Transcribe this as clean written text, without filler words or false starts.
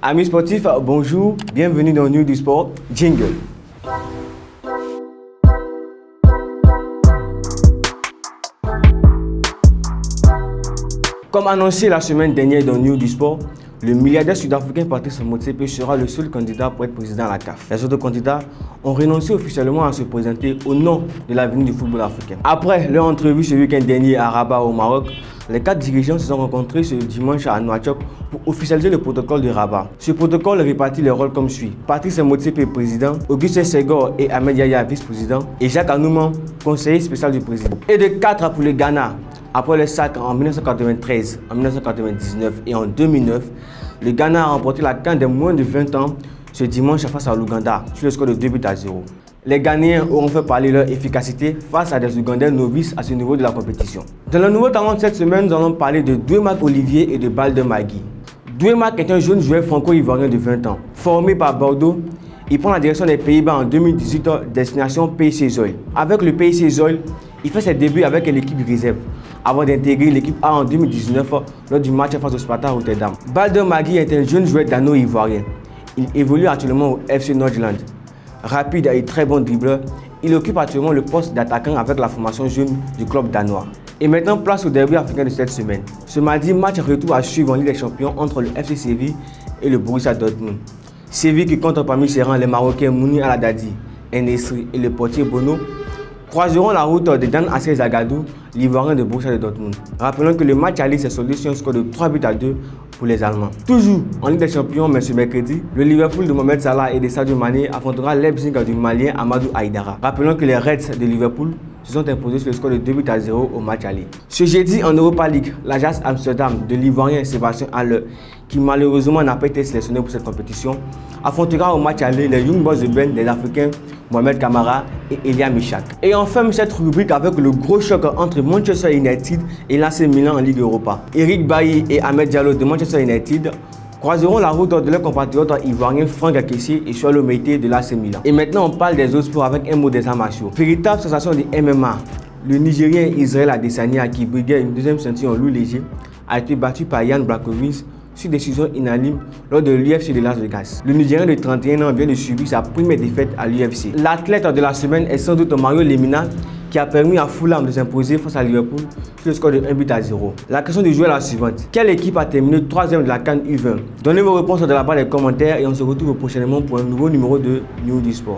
Amis sportifs, bonjour, bienvenue dans New du Sport, Jingle. Comme annoncé la semaine dernière dans New du Sport, le milliardaire sud-africain Patrice Motsepe sera le seul candidat pour être président à la CAF. Les autres candidats ont renoncé officiellement à se présenter au nom de l'avenir du football africain. Après leur entrevue ce week-end dernier à Rabat au Maroc, les 4 dirigeants se sont rencontrés ce dimanche à Nouakchott pour officialiser le protocole de Rabat. Ce protocole répartit les rôles comme suit. Patrice Motsepe président, Augustin Senghor et Ahmed Yahya vice-président et Jacques Anouman conseiller spécial du président. Et de 4 pour le Ghana. Après le sac en 1993, en 1999 et en 2009, le Ghana a remporté la CAN des moins de 20 ans ce dimanche face à l'Ouganda sur le score de 2-0. Les Ghanéens auront fait parler leur efficacité face à des Ougandais novices à ce niveau de la compétition. Dans le nouveau talent de cette semaine, nous allons parler de Douemak Olivier et de Balder Magui. Douemak est un jeune joueur franco-ivoirien de 20 ans. Formé par Bordeaux, il prend la direction des Pays-Bas en 2018, destination PSV Zwolle. Avec le PSV Zwolle, il fait ses débuts avec l'équipe réserve, avant d'intégrer l'équipe A en 2019 lors du match face au Sparta Rotterdam. Balder Magui est un jeune joueur dano-ivoirien. Il évolue actuellement au FC Nordjylland. Rapide et très bon dribbleur, il occupe actuellement le poste d'attaquant avec la formation jeune du club danois. Et maintenant, place au derby africain de cette semaine. Ce mardi, match retour à suivre en Ligue des Champions entre le FC Séville et le Borussia Dortmund. Séville qui compte parmi ses rangs les Marocains Mouni Aladadi, Enesri et le portier Bono croiseront la route de Dan Assel Zagadou, l'Ivoirien de Borussia Dortmund. Rappelons que le match aller s'est soldé sur un score de 3-2 pour les Allemands. Toujours en Ligue des Champions, mais ce mercredi, le Liverpool de Mohamed Salah et de Sadio Mané affrontera Leipzig du Malien Amadou Haïdara. Rappelons que les Reds de Liverpool se sont imposés sur le score de 2-0 au match aller. Ce jeudi en Europa League, l'Ajax Amsterdam de l'Ivoirien Sébastien Haller, qui malheureusement n'a pas été sélectionné pour cette compétition, affrontera au match aller les Young Boys de Ben des Africains Mohamed Kamara et Elia Michak. Et on ferme cette rubrique avec le gros choc entre Manchester United et l'AC Milan en Ligue Europa. Eric Bailly et Ahmed Diallo de Manchester United croiseront la route de leurs compatriotes ivoiriens Franck Akessi et Choualo Meite de l'AC Milan. Et maintenant on parle des autres sports avec un mot des arts martiaux. Véritable sensation du MMA, le Nigérien Israël Adesanya qui briguait une deuxième ceinture en loup léger a été battu par Jan Blachowicz sur décision unanime lors de l'UFC de Las Vegas. Le Nigérien de 31 ans vient de subir sa première défaite à l'UFC. L'athlète de la semaine est sans doute Mario Lemina qui a permis à Fulham de s'imposer face à Liverpool sur le score de 1-0. La question du joueur est la suivante. Quelle équipe a terminé 3e de la CAN U20? Donnez vos réponses dans la barre des commentaires et on se retrouve prochainement pour un nouveau numéro de New du Sport.